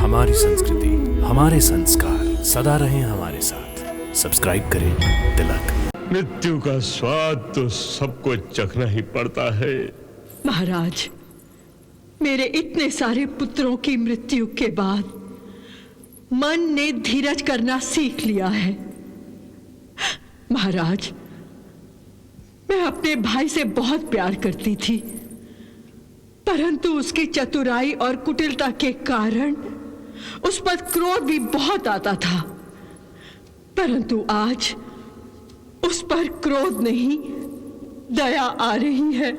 हमारी संस्कृति, हमारे संस्कार सदा रहें हमारे साथ। सब्सक्राइब करें तिलक। मृत्यु का स्वाद तो सबको चखना ही पड़ता है। महाराज, मेरे इतने सारे पुत्रों की मृत्यु के बाद मन ने धीरज करना सीख लिया है। महाराज, मैं अपने भाई से बहुत प्यार करती थी, परंतु उसकी चतुराई और कुटिलता के कारण उस पर क्रोध भी बहुत आता था। परंतु आज उस पर क्रोध नहीं, दया आ रही है।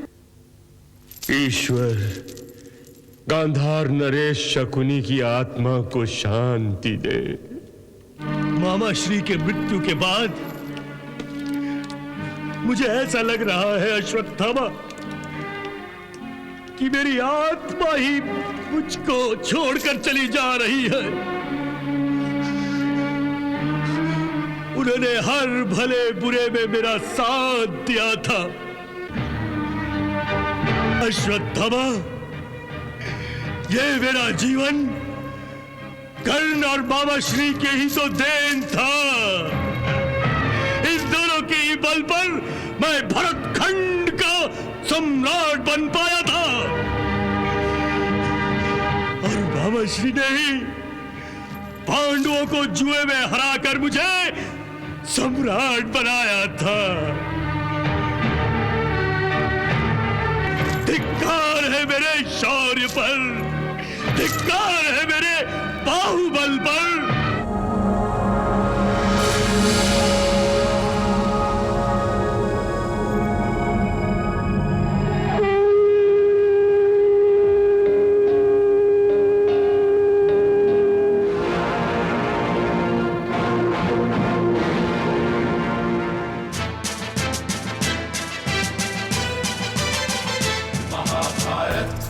ईश्वर गांधार नरेश शकुनी की आत्मा को शांति दे। मामा श्री के मृत्यु के बाद मुझे ऐसा लग रहा है अश्वत्थामा कि मेरी आत्मा ही मुझको छोड़कर चली जा रही है। उन्होंने हर भले बुरे में मेरा साथ दिया था। अश्वत्थामा, ये मेरा जीवन कर्ण और मामा श्री के ही तो देन था। इन दोनों के ही बल पर मैं भरतखंड का सम्राट बन पाया था और मामा श्री ने ही पांडवों को जुए में हराकर मुझे सम्राट बनाया था। धिक्कार है मेरे शौर्य पर, धिक्कार है मेरे बाहुबल पर।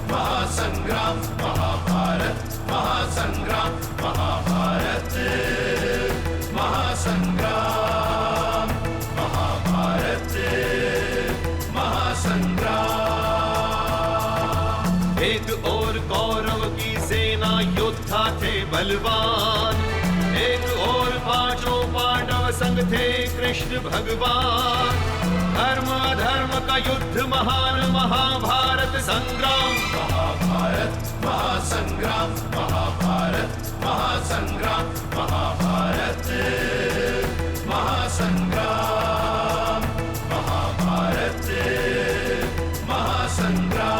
महासंग्राम, महाभारत, महासंग्राम, महाभारत, महासंग्राम, महाभारत, महासंग्राम। एक और कौरव की सेना योद्धा थे बलवान, एक और पांचों पांडव संग थे कृष्ण भगवान। धर्म अधर्म का युद्ध महान, महाभारत संग्राम। महाभारत, महासंग्राम, महाभारत, महासंग्राम, महाभारत, महासंग्राम, महाभारत, महासंग्राम।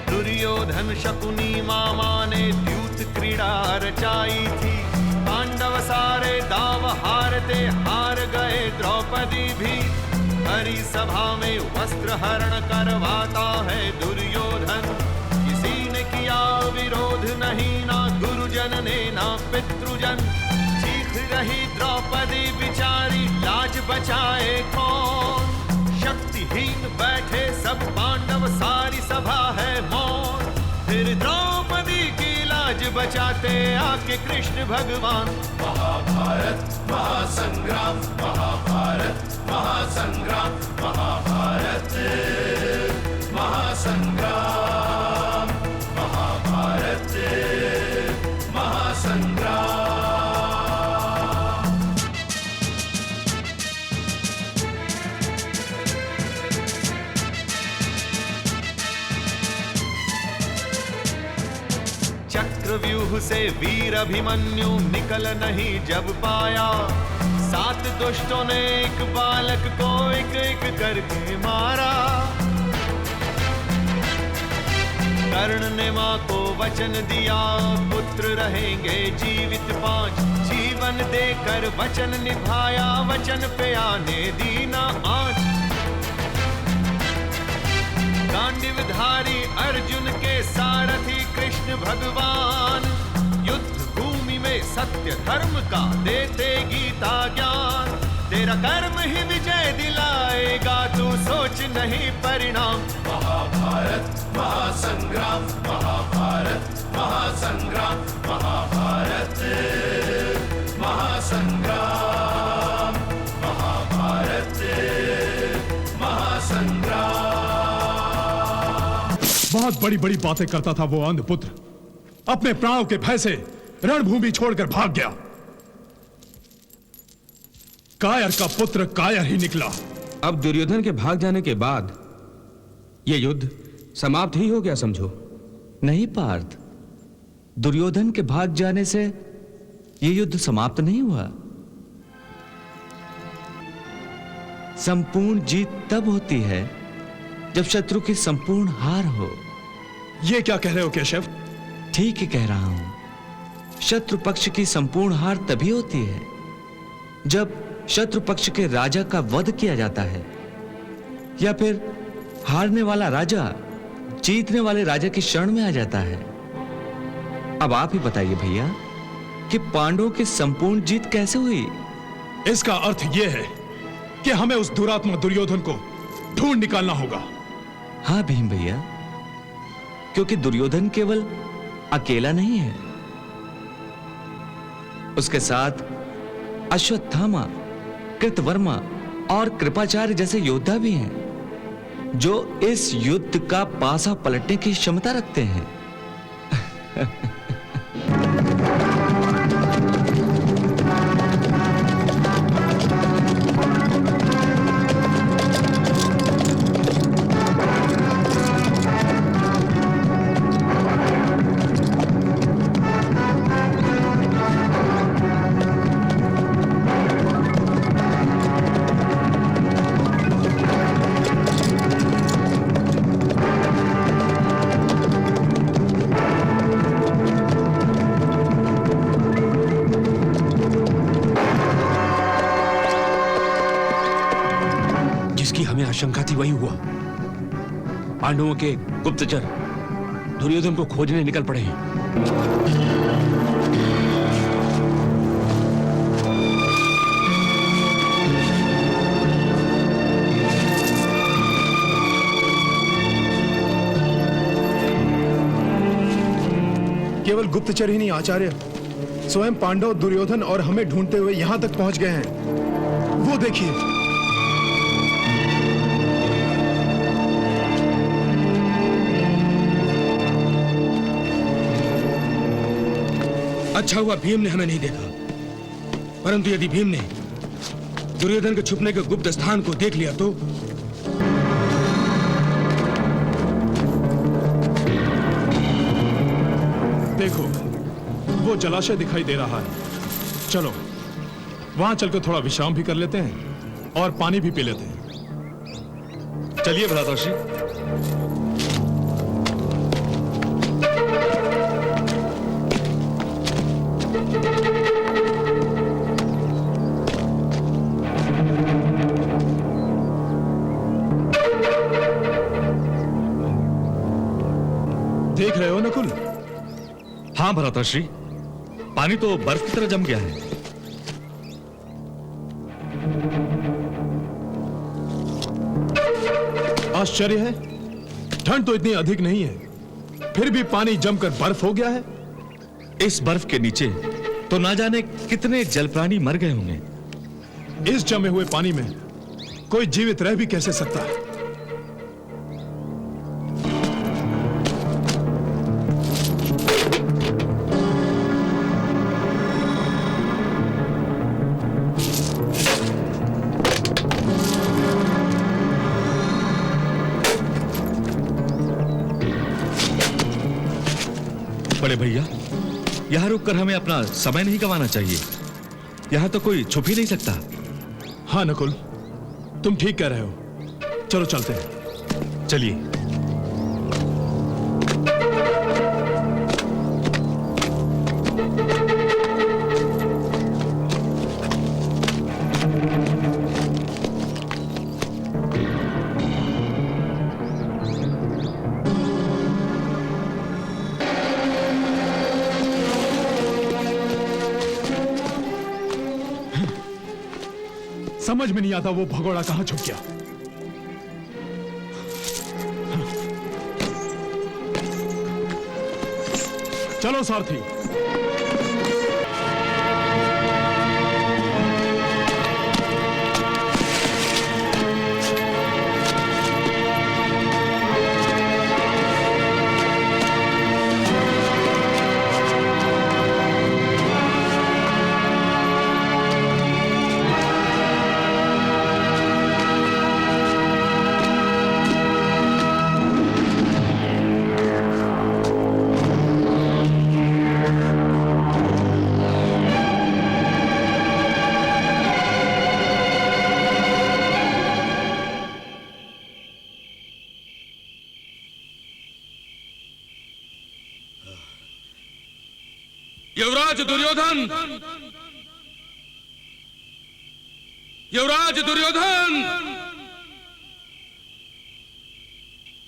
दुर्योधन शकुनी मामा ने द्यूत क्रीड़ा रचाई थी। पांडव सारे दाव हारते हार गए द्रौपदी भी। हरी सभा में वस्त्र हरण करवाता है दुर्योधन। किसी ने किया विरोध नहीं, ना गुरुजन ने ना पितृजन। चीख रही द्रौपदी बिचारी, लाज बचाए कौन। शक्तिहीन बैठे सब पांडव, सारी सभा है मौन। फिर द्रौपदी की लाज बचाते आके कृष्ण भगवान। महाभारत, महासंग्राम, महाभारत, महासंग्राम, महाभारत, महासंग्राम, महाभारत, महासंग्राम। चक्रव्यूह से वीर अभिमन्यु निकल नहीं जब पाया। 7 दुष्टों ने एक बालक को एक एक करके मारा। कर्ण ने मां को वचन दिया, पुत्र रहेंगे जीवित 5। जीवन देकर वचन निभाया, वचन पे आने दी ना आँच। गांडीवधारी अर्जुन के सारथी कृष्ण भगवान। युद्ध भूमि में सत्य धर्म का देते गीता ज्ञान। तेरा कर्म ही विजय दिलाएगा, तू सोच नहीं परिणाम। महाभारत, महासंग्राम, महाभारत, महासंग्राम, महाभारत, महासंग्राम। बहुत बड़ी बड़ी बातें करता था वो अंधपुत्र, अपने प्राणों के भय से रणभूमि छोड़कर भाग गया। कायर का पुत्र कायर ही निकला। अब दुर्योधन के भाग जाने के बाद यह युद्ध समाप्त ही हो गया समझो। नहीं पार्थ, दुर्योधन के भाग जाने से यह युद्ध समाप्त नहीं हुआ। संपूर्ण जीत तब होती है जब शत्रु की संपूर्ण हार हो। ये क्या कह रहे हो केशव? ठीक ही कह रहा हूं। शत्रु पक्ष की संपूर्ण हार तभी होती है जब शत्रु पक्ष के राजा का वध किया जाता है, या फिर हारने वाला राजा जीतने वाले राजा की शरण में आ जाता है। अब आप ही बताइए भैया कि पांडवों की संपूर्ण जीत कैसे हुई? इसका अर्थ यह है कि हमें उस दुरात्मा दुर्योधन को ढूंढ निकालना होगा। हाँ भीम भैया, क्योंकि दुर्योधन केवल अकेला नहीं है, उसके साथ अश्वत्थामा, कृतवर्मा और कृपाचार्य जैसे योद्धा भी हैं जो इस युद्ध का पासा पलटने की क्षमता रखते हैं। हमें आशंका थी वही हुआ। पांडवों के गुप्तचर दुर्योधन को खोजने निकल पड़े हैं। केवल गुप्तचर ही नहीं आचार्य, स्वयं पांडव, दुर्योधन और हमें ढूंढते हुए यहां तक पहुंच गए हैं। वो देखिए। अच्छा हुआ भीम ने हमें नहीं देखा, परंतु यदि भीम ने दुर्योधन के छुपने के गुप्त स्थान को देख लिया तो देखो, वो जलाशय दिखाई दे रहा है। चलो वहां चलकर थोड़ा विश्राम भी कर लेते हैं और पानी भी पी लेते हैं। चलिए भ्राताश्री। देख रहे हो नकुल? हाँ भ्राताश्री, पानी तो बर्फ की तरह जम गया है। आश्चर्य है, ठंड तो इतनी अधिक नहीं है, फिर भी पानी जमकर बर्फ हो गया है। इस बर्फ के नीचे तो ना जाने कितने जल प्राणी मर गए होंगे। इस जमे हुए पानी में कोई जीवित रह भी कैसे सकता है? बड़े भैया, यहां रुककर हमें अपना समय नहीं गंवाना चाहिए। यहां तो कोई छुप ही नहीं सकता। हाँ नकुल, तुम ठीक कह रहे हो। चलो चलते हैं। चलिए। समझ में नहीं आता वो भगोड़ा कहां छुप गया। चलो सारथी। दुर्योधन, युवराज दुर्योधन,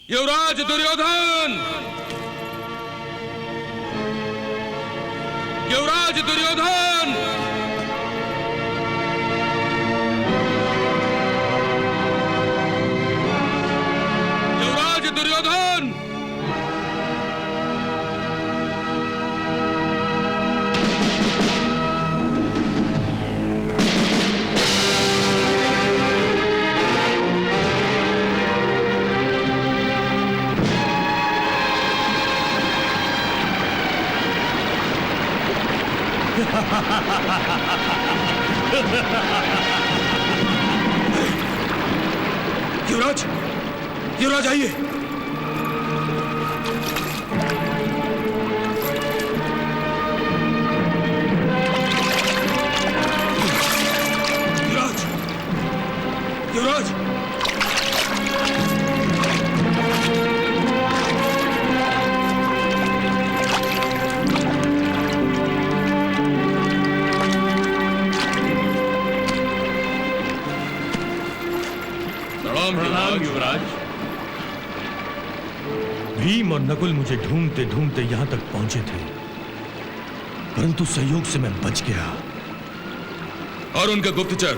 युवराज दुर्योधन, युवराज दुर्योधन, युवराज दुर्योधन। युवराज, युवराज आइए। युवराज, युवराज, प्रणाम युवराज। भीम और नकुल मुझे ढूंढते ढूंढते यहां तक पहुंचे थे, परंतु संयोग से मैं बच गया। और उनके गुप्तचर,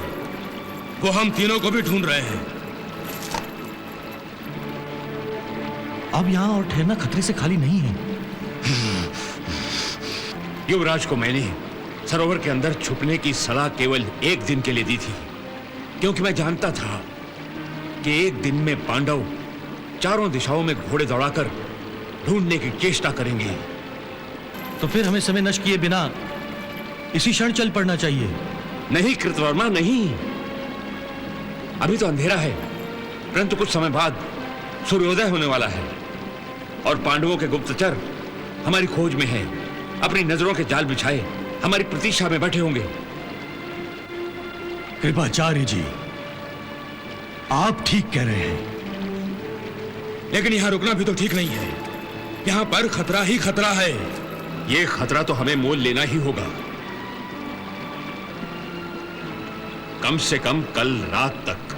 वो हम तीनों को भी ढूंढ रहे हैं। अब यहां और ठहरना खतरे से खाली नहीं है। युवराज को मैंने सरोवर के अंदर छुपने की सलाह केवल एक दिन के लिए दी थी, क्योंकि मैं जानता था कि एक दिन में पांडव चारों दिशाओं में घोड़े दौड़ाकर ढूंढने की चेष्टा करेंगे। तो फिर हमें समय नष्ट किए बिना इसी क्षण चल पड़ना चाहिए। नहीं कृतवर्मा, नहीं। अभी तो अंधेरा है, परंतु कुछ समय बाद सूर्योदय होने वाला है और पांडवों के गुप्तचर हमारी खोज में हैं। अपनी नजरों के जाल बिछाए हमारी प्रतीक्षा में बैठे होंगे। कृपाचार्य जी, आप ठीक कह रहे हैं, लेकिन यहां रुकना भी तो ठीक नहीं है। यहां पर खतरा ही खतरा है। यह खतरा तो हमें मोल लेना ही होगा। कम से कम कल रात तक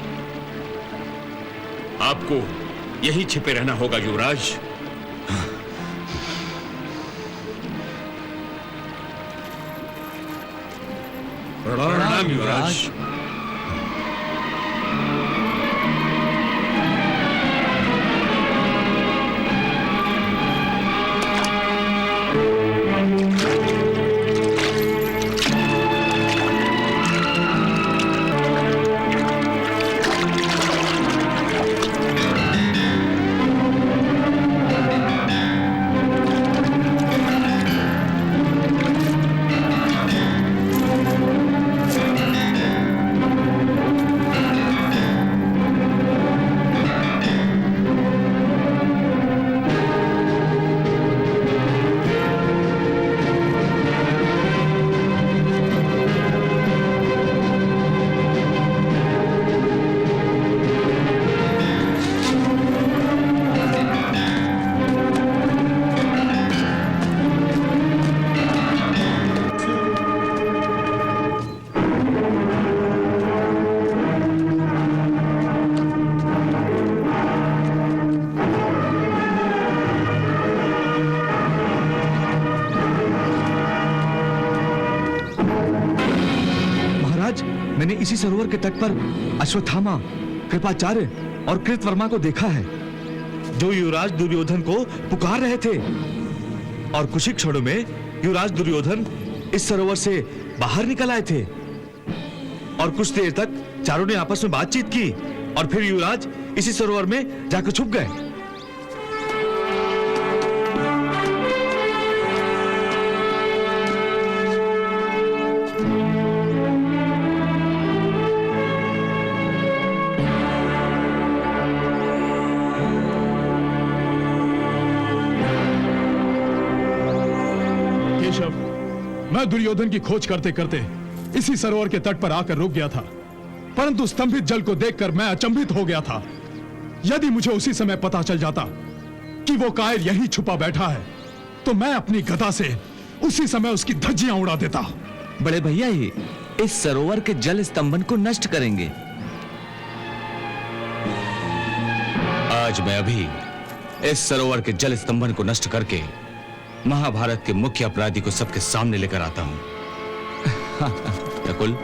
आपको यहीं छिपे रहना होगा युवराज। प्रणाम युवराज। मैंने इसी सरोवर के तट पर अश्वत्थामा, कृपाचार्य और कृतवर्मा को देखा है, जो युवराज दुर्योधन को पुकार रहे थे। और कुछ ही क्षणों में युवराज दुर्योधन इस सरोवर से बाहर निकल आए थे और कुछ देर तक चारों ने आपस में बातचीत की और फिर युवराज इसी सरोवर में जाकर छुप गए। मैं दुर्योधन की खोज करते करते इसी सरोवर के तट पर आकर रुक गया था, परंतु स्तंभित जल को देखकर मैं अचंभित हो गया था। यदि मुझे उसी समय पता चल जाता कि वो कायर यहीं छुपा बैठा है, तो मैं अपनी गदा से उसी समय उसकी धज्जियां उड़ा देता। बड़े भैया ही इस सरोवर के जल स्तंभन को नष्ट करेंगे। आज मैं अभी इस सरोवर के जल स्तंभन को नष्ट करके महाभारत के मुख्य अपराधी को सबके सामने लेकर आता हूं। नकुल,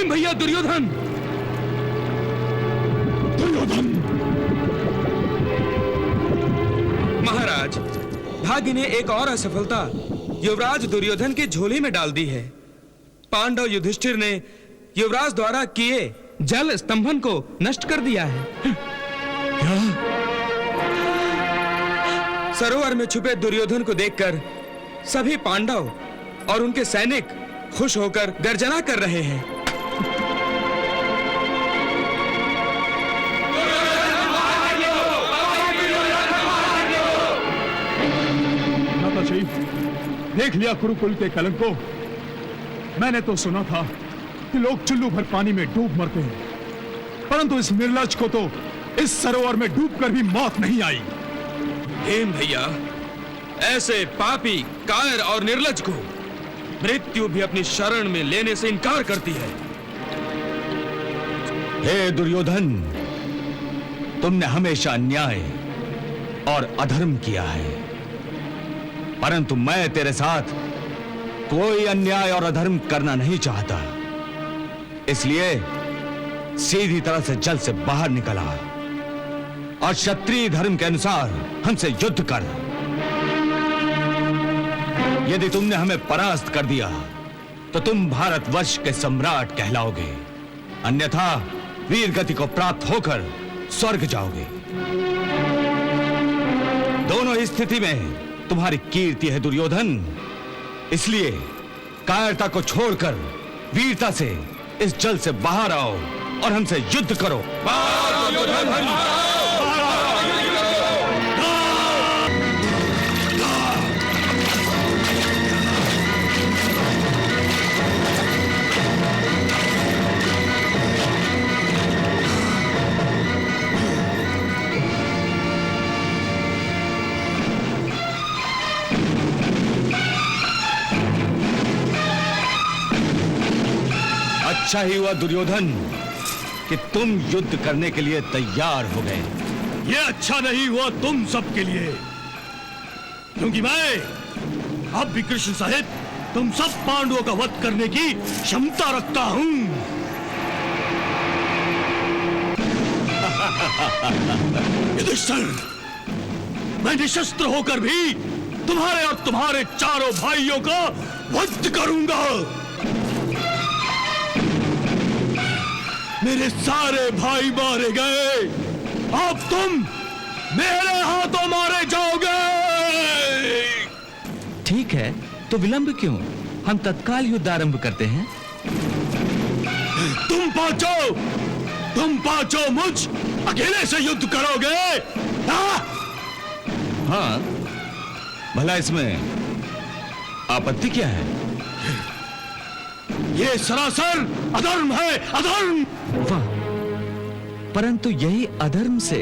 भैया दुर्योधन! दुर्योधन! महाराज, भाग्य ने एक और असफलता युवराज दुर्योधन की झोली में डाल दी है। पांडव युधिष्ठिर ने युवराज द्वारा किए जल स्तंभन को नष्ट कर दिया है। क्या? सरोवर में छुपे दुर्योधन को देखकर सभी पांडव और उनके सैनिक खुश होकर गर्जना कर रहे हैं। देख लिया कुरुकुल के कलंक को। मैंने तो सुना था कि लोग चुल्लू भर पानी में डूब मरते हैं, परंतु इस निर्लज को तो इस सरोवर में डूबकर भी मौत नहीं आई। हेम भैया, ऐसे पापी, कायर और निर्लज को मृत्यु भी अपनी शरण में लेने से इनकार करती है। हे दुर्योधन, तुमने हमेशा अन्याय और अधर्म किया है, परंतु मैं तेरे साथ कोई अन्याय और अधर्म करना नहीं चाहता। इसलिए सीधी तरह से जल से बाहर निकला और क्षत्रिय धर्म के अनुसार हमसे युद्ध कर। यदि तुमने हमें परास्त कर दिया तो तुम भारतवर्ष के सम्राट कहलाओगे, अन्यथा वीर गति को प्राप्त होकर स्वर्ग जाओगे। दोनों ही स्थिति में तुम्हारी कीर्ति है दुर्योधन। इसलिए कायरता को छोड़कर वीरता से इस जल से बाहर आओ और हमसे युद्ध करो। अच्छा ही हुआ दुर्योधन कि तुम युद्ध करने के लिए तैयार हो गए। ये अच्छा नहीं हुआ तुम सबके लिए, क्योंकि मैं अब भी कृष्ण साहिब तुम सब पांडवों का वध करने की क्षमता रखता हूं। युधिष्ठिर, मैं निशस्त्र होकर भी तुम्हारे और तुम्हारे चारों भाइयों का वध करूंगा। मेरे सारे भाई मारे गए, अब तुम मेरे हाथों मारे जाओगे। ठीक है, तो विलंब क्यों? हम तत्काल युद्ध आरंभ करते हैं। तुम पांचों मुझ अकेले से युद्ध करोगे? हाँ, भला इसमें आपत्ति क्या है? ये सरासर अधर्म है, अधर्म। वाह, परंतु यही अधर्म से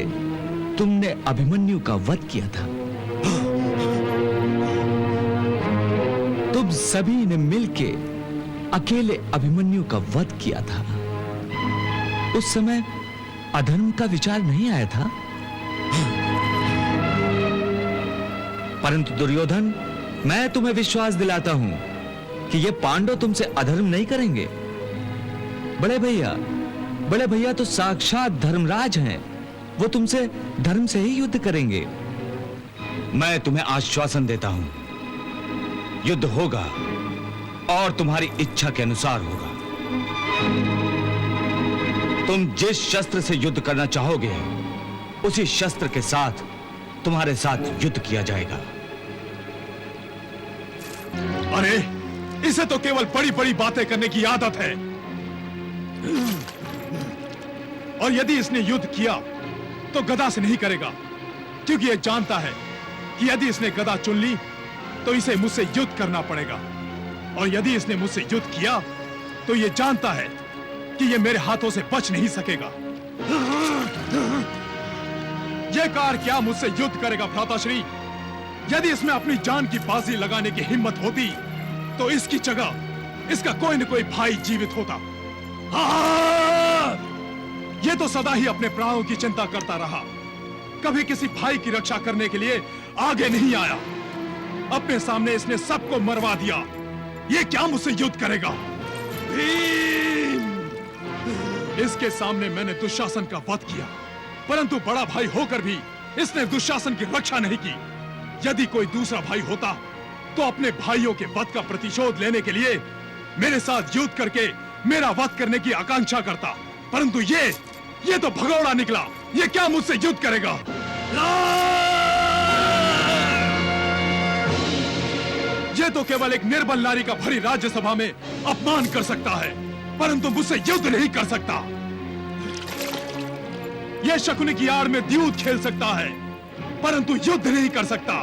तुमने अभिमन्यु का वध किया था। तुम सभी ने मिलके अकेले अभिमन्यु का वध किया था। उस समय अधर्म का विचार नहीं आया था। परंतु दुर्योधन, मैं तुम्हें विश्वास दिलाता हूं कि ये पांडव तुमसे अधर्म नहीं करेंगे। बड़े भैया तो साक्षात धर्मराज हैं। वो तुमसे धर्म से ही युद्ध करेंगे। मैं तुम्हें आश्वासन देता हूं, युद्ध होगा और तुम्हारी इच्छा के अनुसार होगा। तुम जिस शस्त्र से युद्ध करना चाहोगे, उसी शस्त्र के साथ तुम्हारे साथ युद्ध किया जाएगा। अरे, इसे तो केवल बड़ी बड़ी बातें करने की आदत है। और यदि इसने युद्ध किया तो गदा से नहीं करेगा, क्योंकि यह जानता है कि यदि इसने गदा चुन ली तो इसे मुझसे युद्ध करना पड़ेगा। और यदि इसने मुझसे युद्ध किया तो यह जानता है कि यह मेरे हाथों से बच नहीं सकेगा। यह कार क्या मुझसे युद्ध करेगा भ्राताश्री? यदि इसमें अपनी जान की बाजी लगाने की हिम्मत होती तो इसकी जगह इसका कोई न कोई भाई जीवित होता। यह तो सदा ही अपने प्राणों की चिंता करता रहा, कभी किसी भाई की रक्षा करने के लिए आगे नहीं आया। अपने सामने इसने सबको मरवा दिया। यह क्या मुझसे युद्ध करेगा? इसके सामने मैंने दुशासन का वध किया, परंतु बड़ा भाई होकर भी इसने दुशासन की रक्षा नहीं की। यदि कोई दूसरा भाई होता तो अपने भाइयों के वध का प्रतिशोध लेने के लिए मेरे साथ युद्ध करके मेरा वध करने की आकांक्षा करता, परंतु ये तो भगोड़ा निकला। ये क्या मुझसे युद्ध करेगा? ये तो केवल एक निर्बल नारी का भरी राज्यसभा में अपमान कर सकता है, परंतु मुझसे युद्ध नहीं कर सकता। यह शकुनी की आड़ में द्यूत खेल सकता है, परंतु युद्ध नहीं कर सकता।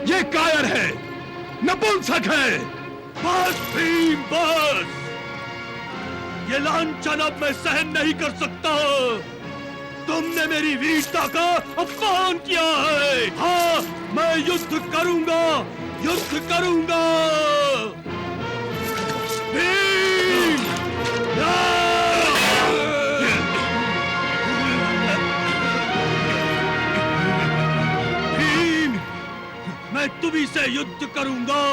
यह कायर है, नपुंसक है। बस भीम, बस। ये लांछन अब मैं सहन नहीं कर सकता। तुमने मेरी वीरता का अपमान किया है। हाँ, मैं युद्ध करूंगा, युद्ध करूंगा। भीम! भीम, मैं तुम्ही से युद्ध करूंगा,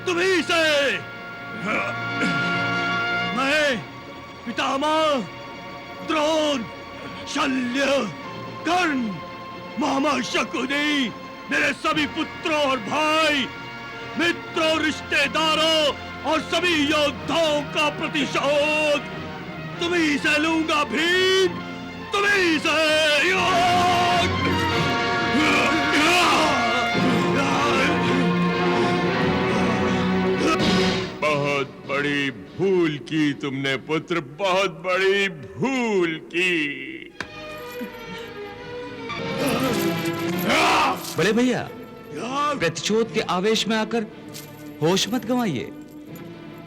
तुम्ही से। मैं पितामह, द्रोण, शल्य, कर्ण, मामा शकुनी, मेरे सभी पुत्रों और भाई, मित्रों, रिश्तेदारों और सभी योद्धाओं का प्रतिशोध तुम्ही से लूंगा भीम, तुम्ही से। बहुत बड़ी भूल की तुमने पुत्र, बहुत बड़ी भूल की। बड़े भैया, प्रतिशोध के आवेश में आकर होश मत गंवाइए।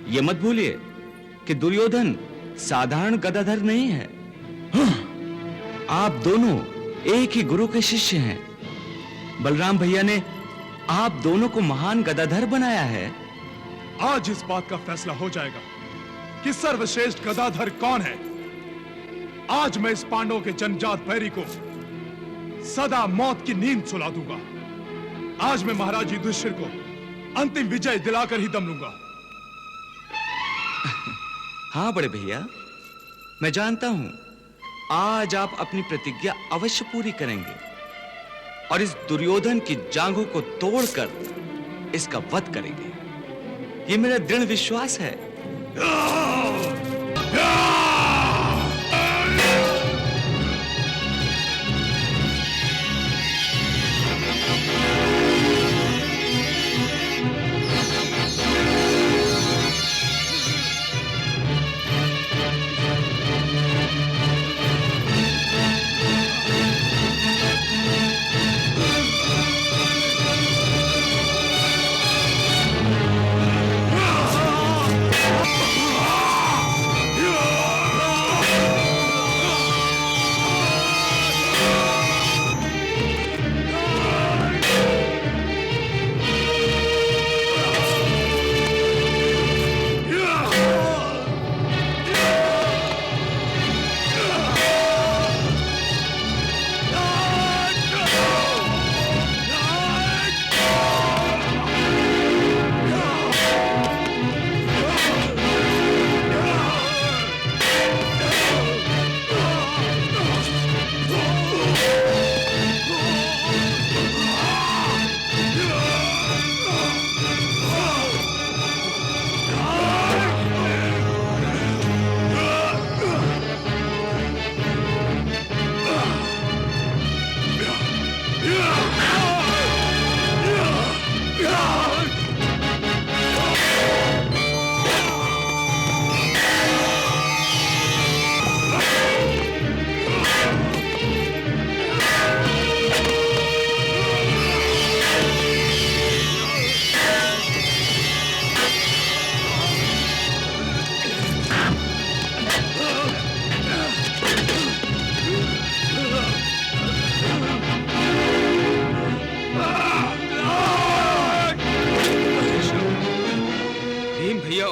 ये मत भूलिए कि दुर्योधन साधारण गदाधर नहीं है। आप दोनों एक ही गुरु के शिष्य हैं। बलराम भैया ने आप दोनों को महान गदाधर बनाया है। आज इस बात का फैसला हो जाएगा कि सर्वश्रेष्ठ गदाधर कौन है। आज मैं इस पांडवों के जन्मजात बैरी को सदा मौत की नींद सुला दूंगा। आज मैं महाराज युधिष्ठिर को अंतिम विजय दिलाकर ही दम लूंगा। हाँ बड़े भैया, मैं जानता हूं आज आप अपनी प्रतिज्ञा अवश्य पूरी करेंगे और इस दुर्योधन की जांघों को तोड़कर इसका वध करेंगे। ये मेरा दृढ़ विश्वास है।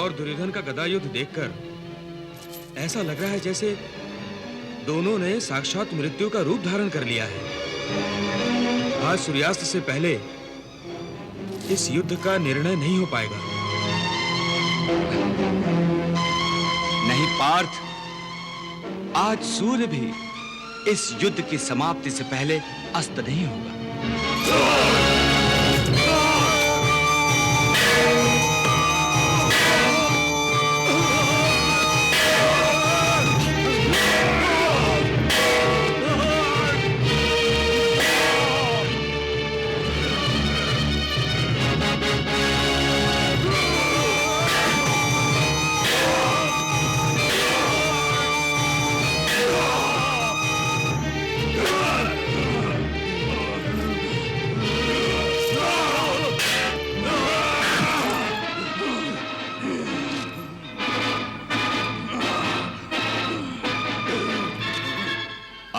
और दुर्योधन का गदा युद्ध देखकर ऐसा लग रहा है जैसे दोनों ने साक्षात मृत्यु का रूप धारण कर लिया है। आज सूर्यास्त से पहले इस युद्ध का निर्णय नहीं हो पाएगा। नहीं पार्थ, आज सूर्य भी इस युद्ध की समाप्ति से पहले अस्त नहीं होगा।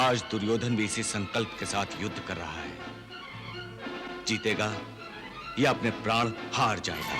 आज दुर्योधन भी इसी संकल्प के साथ युद्ध कर रहा है, जीतेगा या अपने प्राण हार जाएगा।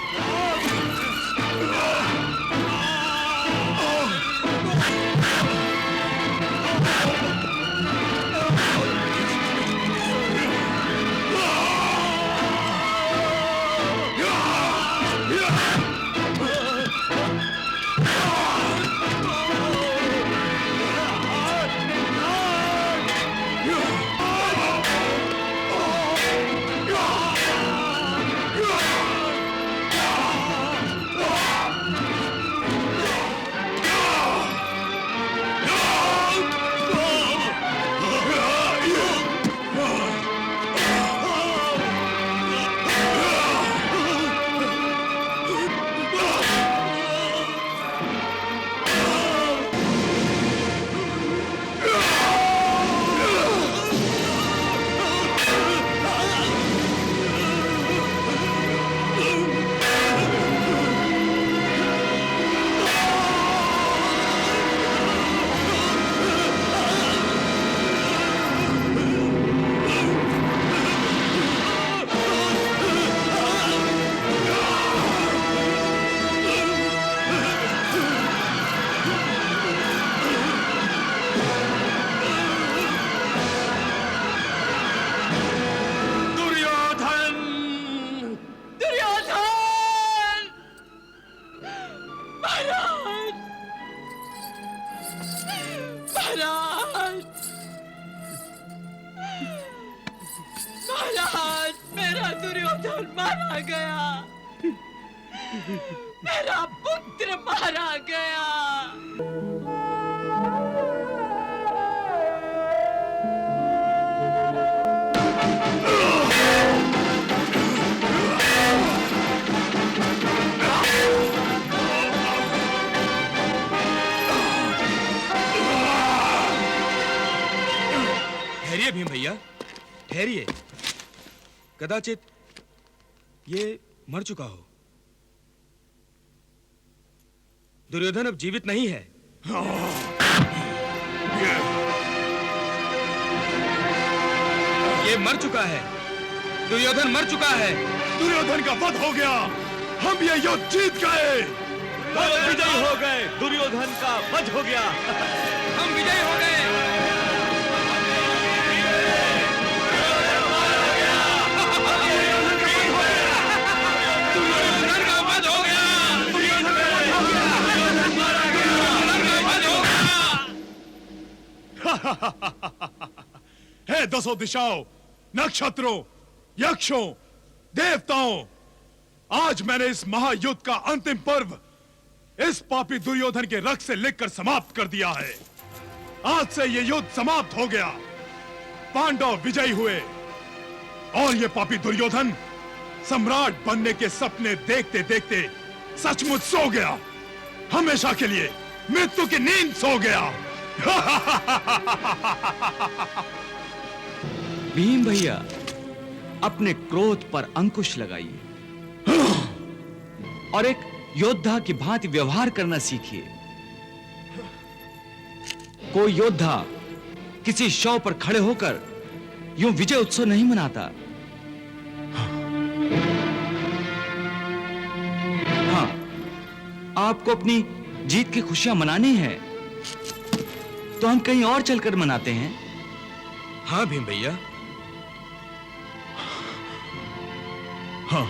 महाराज, मेरा दुर्योधन मारा गया, मेरा पुत्र मारा गया। ठहरिए भीम भैया, ठहरिए। कदाचित ये मर चुका हो। दुर्योधन अब जीवित नहीं है। ये मर चुका है। दुर्योधन मर चुका है। दुर्योधन का वध हो गया। हम ये युद्ध जीत गए। हम विजयी हो गए। दुर्योधन का वध हो गया। हम विजयी हो गए। हे दसों दिशाओं, नक्षत्रों, यक्षों, देवताओं, आज मैंने इस महायुद्ध का अंतिम पर्व इस पापी दुर्योधन के रक्त से लिखकर समाप्त कर दिया है। आज से ये युद्ध समाप्त हो गया। पांडव विजयी हुए और ये पापी दुर्योधन सम्राट बनने के सपने देखते देखते सचमुच सो गया। हमेशा के लिए मृत्यु की नींद सो गया। भीम भैया, अपने क्रोध पर अंकुश लगाइए और एक योद्धा की भांति व्यवहार करना सीखिए। कोई योद्धा किसी शव पर खड़े होकर यूं विजय उत्सव नहीं मनाता। हाँ, आपको अपनी जीत की खुशियां मनानी है तो हम कहीं और चलकर मनाते हैं। हाँ भीम भैया। हाँ,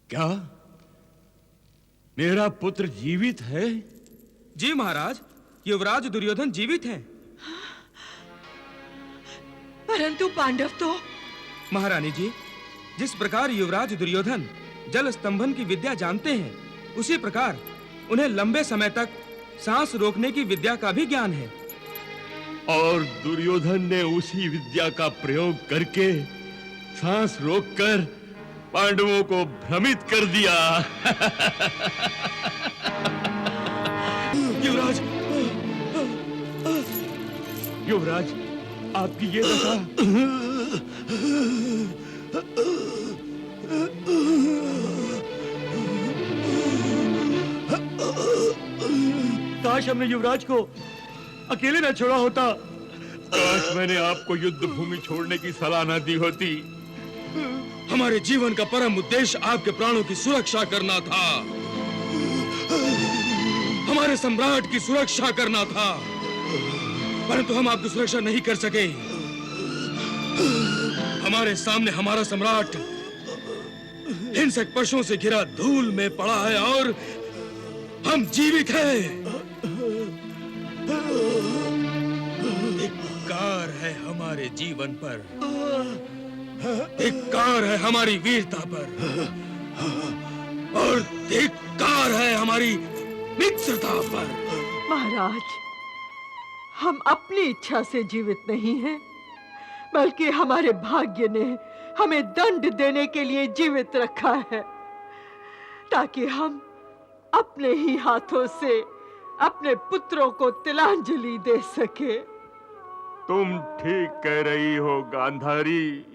क्या मेरा पुत्र जीवित है? जी महाराज, युवराज दुर्योधन जीवित हैं। परंतु पांडव तो। महारानी जी, जिस प्रकार युवराज दुर्योधन जल स्तंभन की विद्या जानते हैं, उसी प्रकार उन्हें लंबे समय तक सांस रोकने की विद्या का भी ज्ञान है। और दुर्योधन ने उसी विद्या का प्रयोग करके सांस रोककर पांडवों को भ्रमित कर दिया। युवराज, युवराज, आपकी ये दशा। काश हमने युवराज को अकेले न छोड़ा होता। काश मैंने आपको युद्ध भूमि छोड़ने की सलाह न दी होती। हमारे जीवन का परम उद्देश्य आपके प्राणों की सुरक्षा करना था, हमारे सम्राट की सुरक्षा करना था, परंतु हम आपकी सुरक्षा नहीं कर सके। हमारे सामने हमारा सम्राट हिंसक पशुओं से घिरा धूल में पड़ा है और हम जीवित हैं। धिक्कार है हमारे जीवन पर, धिक्कार है हमारी वीरता पर, और धिक्कार है हमारी मित्रता पर। महाराज, हम अपनी इच्छा से जीवित नहीं हैं, बल्कि हमारे भाग्य ने हमें दंड देने के लिए जीवित रखा है, ताकि हम अपने ही हाथों से अपने पुत्रों को तिलांजलि दे सके। तुम ठीक कह रही हो गांधारी।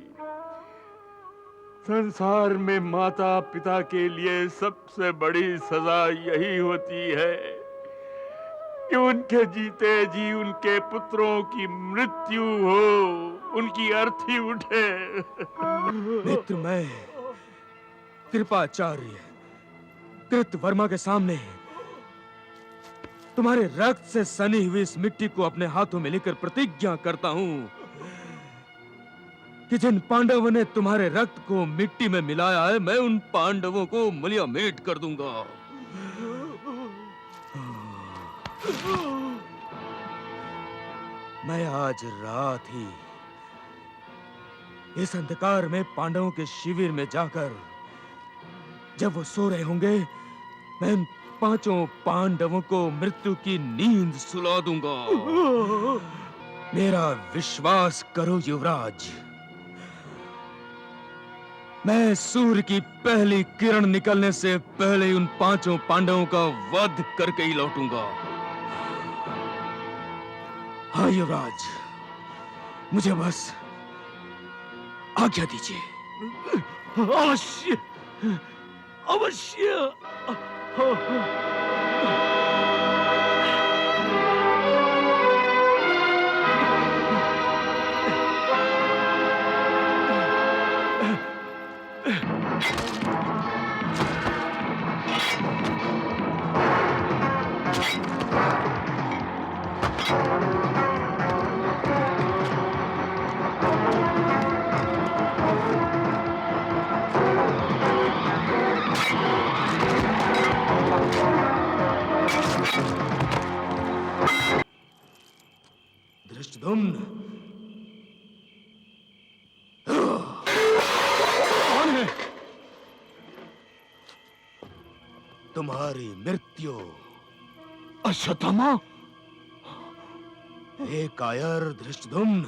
संसार में माता पिता के लिए सबसे बड़ी सजा यही होती है कि उनके जीते जी उनके पुत्रों की मृत्यु हो, उनकी अर्थी उठे। मित्र, मैं कृपाचार्य कृतवर्मा के सामने तुम्हारे रक्त से सनी हुई इस मिट्टी को अपने हाथों में लेकर प्रतिज्ञा करता हूं कि जिन पांडवों ने तुम्हारे रक्त को मिट्टी में मिलाया है, मैं उन पांडवों को मूल्यमेट कर दूंगा। मैं आज रात ही इस अंधकार में पांडवों के शिविर में जाकर, जब वो सो रहे होंगे, मैं उन पांचों पांडवों को मृत्यु की नींद सुला दूंगा। मेरा विश्वास करो युवराज, मैं सूर्य की पहली किरण निकलने से पहले ही उन पांचों पांडवों का वध करके ही लौटूंगा। हाँ युवराज, मुझे बस आज्ञा दीजिए। अवश्य, अवश्य। धृष्टद्युम्न, कौन है? तुम्हारी मृत्यु। अश्वत्थामा, हे कायर धृष्टद्युम्न,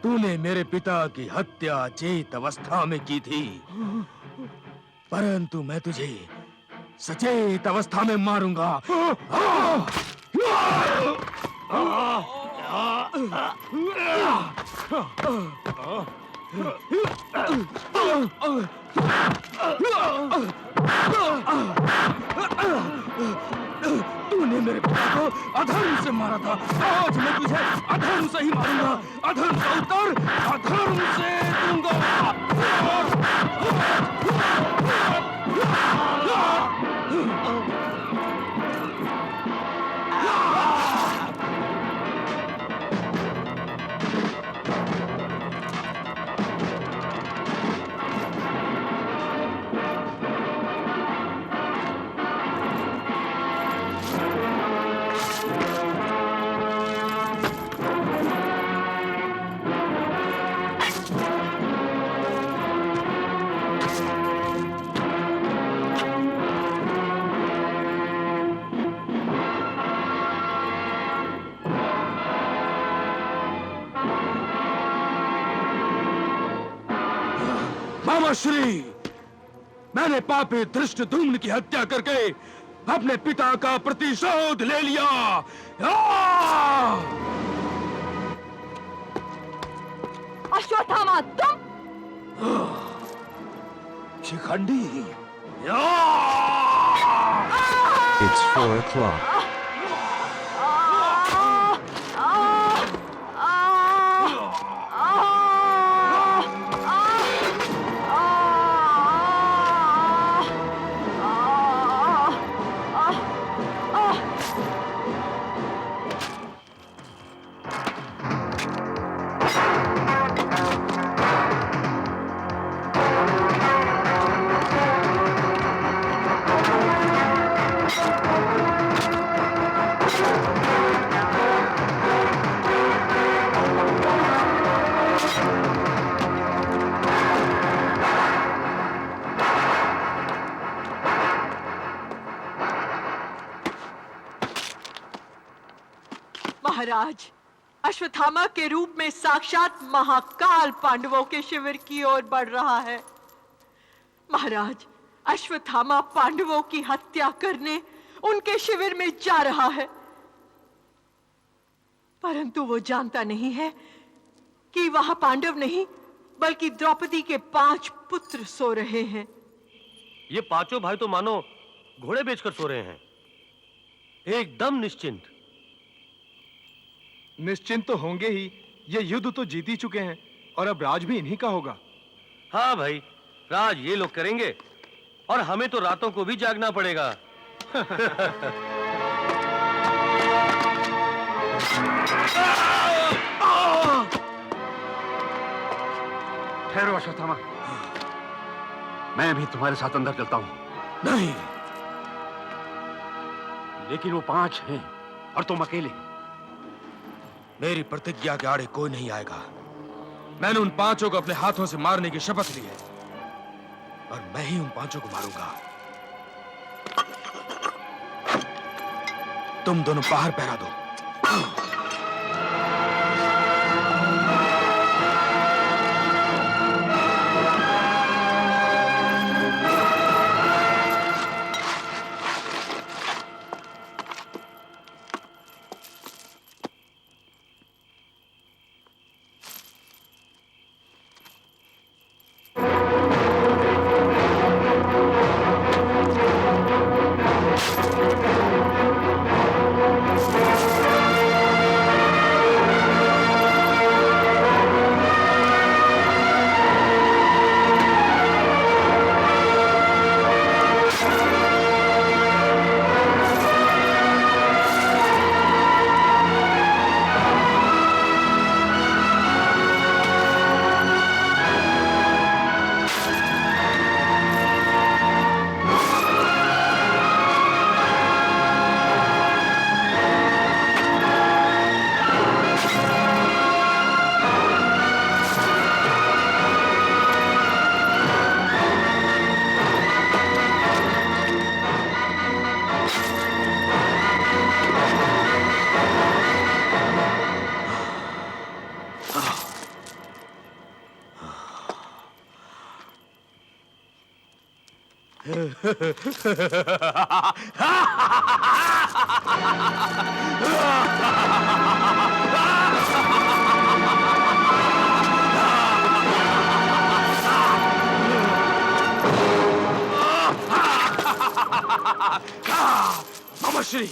तूने मेरे पिता की हत्या चेत अवस्था में की थी, परंतु मैं तुझे सचेत अवस्था में मारूंगा। तूने मेरे पिता को अधर्म से मारा था, आज मैं तुझे अधर्म से ही मारूंगा। अधर्म का उत्तर अधर्म से दूंगा। श्री, मैंने पापी धृष्टद्युम्न की हत्या करके अपने पिता का प्रतिशोध ले लिया। अश्वत्थामा तुम? शिखंडी। It's 4 o'clock. महाराज, अश्वत्थामा के रूप में साक्षात महाकाल पांडवों के शिविर की ओर बढ़ रहा है। महाराज, अश्वत्थामा पांडवों की हत्या करने उनके शिविर में जा रहा है, परंतु वो जानता नहीं है कि वहां पांडव नहीं बल्कि द्रौपदी के 5 पुत्र सो रहे हैं। ये पांचों भाई तो मानो घोड़े बेचकर सो रहे हैं, एकदम निश्चिंत। निश्चिंत तो होंगे ही, ये युद्ध तो जीत ही चुके हैं और अब राज भी इन्हीं का होगा। हाँ भाई, राज ये लोग करेंगे और हमें तो रातों को भी जागना पड़ेगा। ठहरो अश्वत्थामा, मैं भी तुम्हारे साथ अंदर चलता हूं। नहीं, लेकिन वो 5 हैं और तुम अकेले। मेरी प्रतिज्ञा के आड़े कोई नहीं आएगा। मैंने उन 5 को अपने हाथों से मारने की शपथ ली है और मैं ही उन 5 को मारूंगा। तुम दोनों बाहर पहरा दो। मामा श्री,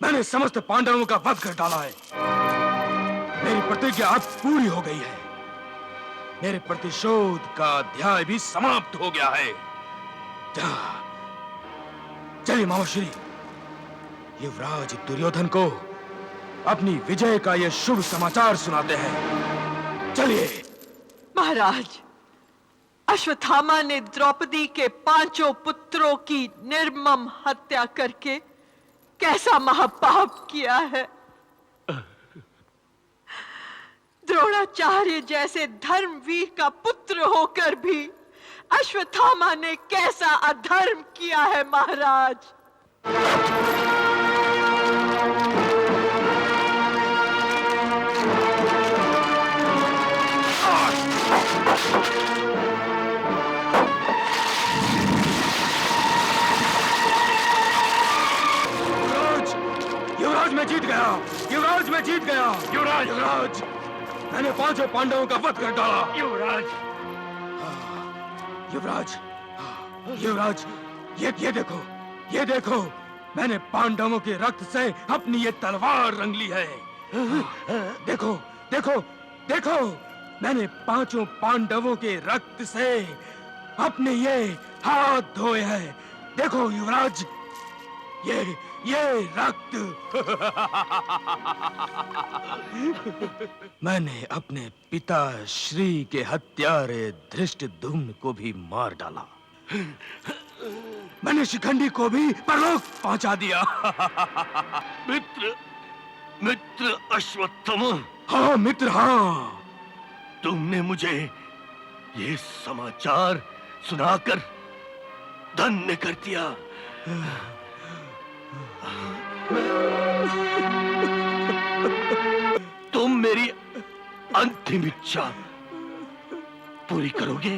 मैंने समस्त पांडवों का वध कर डाला है। मेरी प्रतिज्ञा अब पूरी हो गई है। मेरे प्रतिशोध का अध्याय भी समाप्त हो गया है। चलिए मामा श्री, युवराज दुर्योधन को अपनी विजय का यह शुभ समाचार सुनाते हैं। चलिए। महाराज, अश्वत्थामा ने द्रौपदी के 5 पुत्रों की निर्मम हत्या करके कैसा महापाप किया है। द्रोणाचार्य जैसे धर्मवीर का पुत्र होकर भी अश्वत्थामा ने कैसा अधर्म किया है महाराज। युवराज मैं जीत गया। युवराज मैं जीत गया। युवराज, युवराज मैंने 5 पांडवों का वध कर डाला। युवराज, युवराज, युवराज, ये देखो, ये देखो, मैंने पांडवों के रक्त से अपनी ये तलवार रंग ली है। देखो, देखो, देखो, मैंने 5 पांडवों के रक्त से अपने ये हाथ धोए हैं। देखो युवराज, ये रक्त। मैंने अपने पिता श्री के हत्यारे धृष्टद्युम्न को भी मार डाला। मैंने शिखंडी को भी परलोक पहुंचा दिया। मित्र अश्वत्थामा। हाँ मित्र, हाँ। तुमने मुझे ये समाचार सुनाकर धन्य कर दिया। तुम मेरी अंतिम इच्छा पूरी करोगे?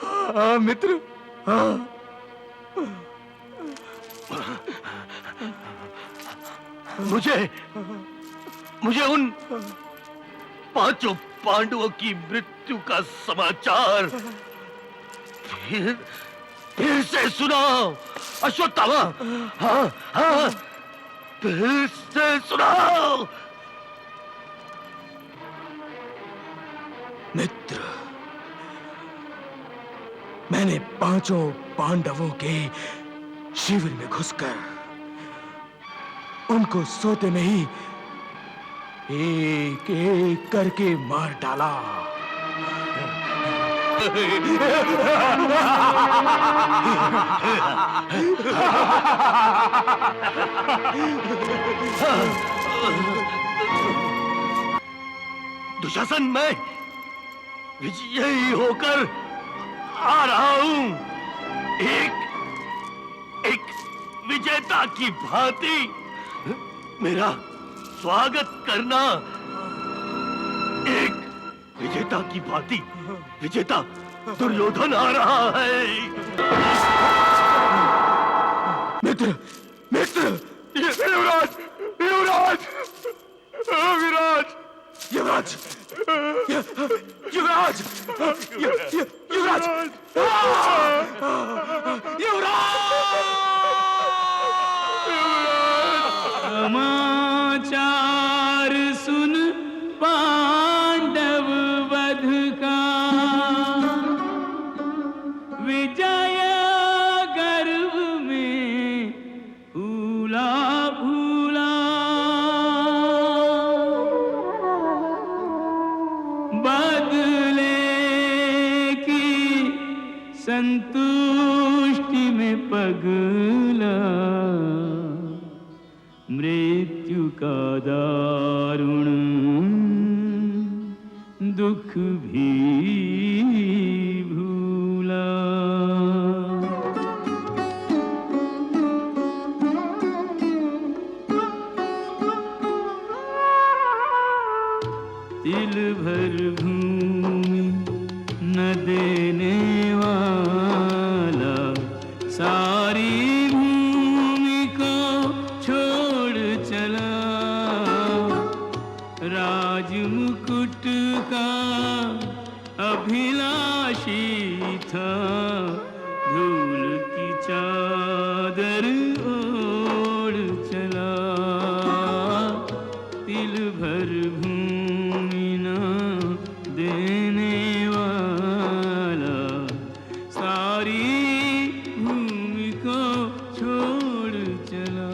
हाँ मित्र, हाँ। मुझे उन 5 पांडवों की मृत्यु का समाचार फिर से सुनाओ अश्वत्थामा। हाँ, हाँ, फिर से सुनाओ। मित्र, मैंने 5 पांडवों के शिविर में घुसकर उनको सोते में ही एक एक करके मार डाला। दुशासन, मैं विजयी होकर आ रहा हूं। एक विजेता की भांति मेरा स्वागत करना। एक विजेता की भांति विजेता दुर्योधन आ रहा है। मित्र, मित्र, युवराज, युवराज, युवराज, युवराज, युवराज, युवराज, समाचार सुन पांडव वध का, विजय गर्व में फूला फूला। बदले की संतुष्टि में पगला, मृत्यु का दारुण दुख भी भूला। तिल भर भूमि न देने वाला राज मुकुट का अभिलाषी था, धूल की चादर ओढ़ चला, तिल भर भूमि न देने वाला, सारी भूमि को छोड़ चला।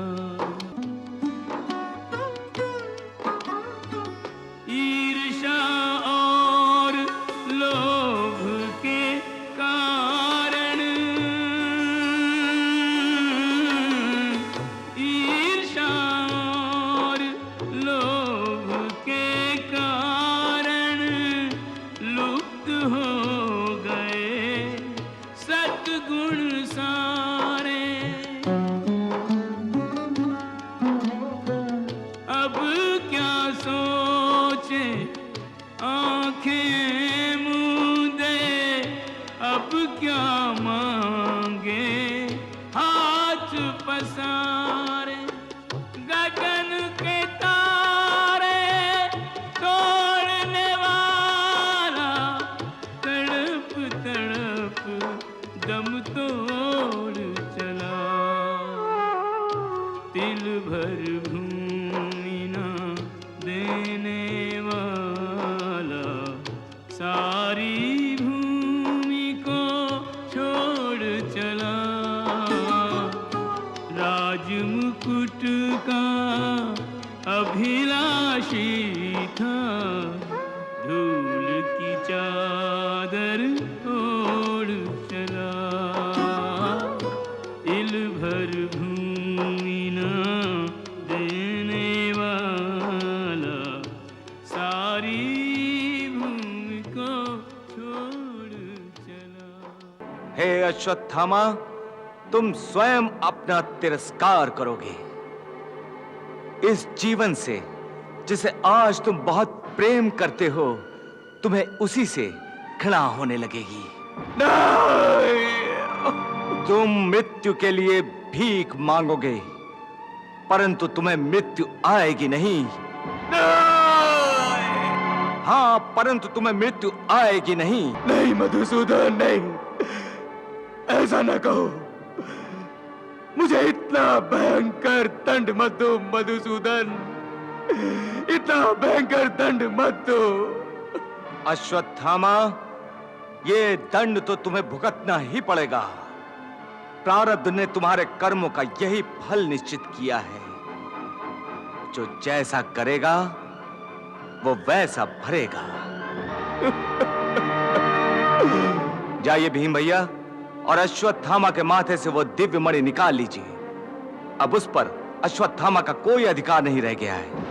ईर्ष्या और लोभ के कारण, ईर्ष्या और लोभ के कारण लुप्त हो गए सद्गुण सारे। अब क्या सोचे आंखें मूंदे, अब क्या मांगे हाथ पसारे। गगन के तारे तोड़ने वाला, तड़प तड़प दम तोड़ चला, तिल भर भूमि न देने वाला, सारी भूमि को छोड़ चला। राज मुकुट का अभिलाषी था, धूल की चादर ओढ़ चला, तिल भर भूमि न देने वाला, सारी भूमि को छोड़ चला। हे अश्वत्थामा, तुम स्वयं अपना तिरस्कार करोगे। इस जीवन से जिसे आज तुम बहुत प्रेम करते हो, तुम्हें उसी से घृणा होने लगेगी। तुम मृत्यु के लिए भीख मांगोगे, परंतु तुम्हें मृत्यु आएगी नहीं। हाँ, परंतु तुम्हें मृत्यु आएगी नहीं। नहीं मधुसूदन, नहीं, ऐसा न कहो। मुझे इतना भयंकर दंड मत दो मधुसूदन, इतना भयंकर दंड मत दो। अश्वत्थामा, ये दंड तो तुम्हें भुगतना ही पड़ेगा। प्रारब्ध ने तुम्हारे कर्मों का यही फल निश्चित किया है। जो जैसा करेगा वो वैसा भरेगा। जाइए भीम भैया, और अश्वत्थामा के माथे से वो दिव्य मणि निकाल लीजिए। अब उस पर अश्वत्थामा का कोई अधिकार नहीं रह गया है।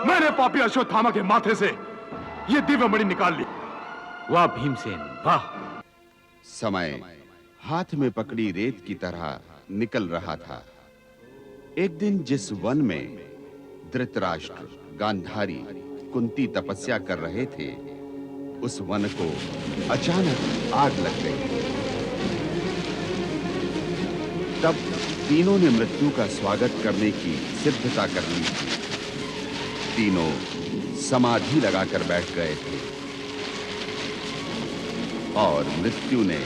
मैंने पापी अश्वत्थामा के माथे से ये दिव्य मणि निकाल ली। वाह भीमसेन, वाह। समय हाथ में पकड़ी रेत की तरह निकल रहा था। एक दिन जिस वन में धृतराष्ट्र, गांधारी, कुंती तपस्या कर रहे थे, उस वन को अचानक आग लग गई। तब तीनों ने मृत्यु का स्वागत करने की सिद्धता कर ली थी। तीनों समाधि लगाकर बैठ गए थे और मृत्यु ने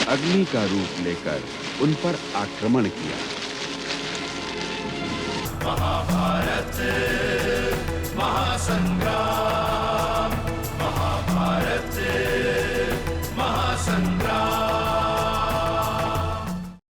अग्नि का रूप लेकर उन पर आक्रमण किया। महाभारत महासंग्राम।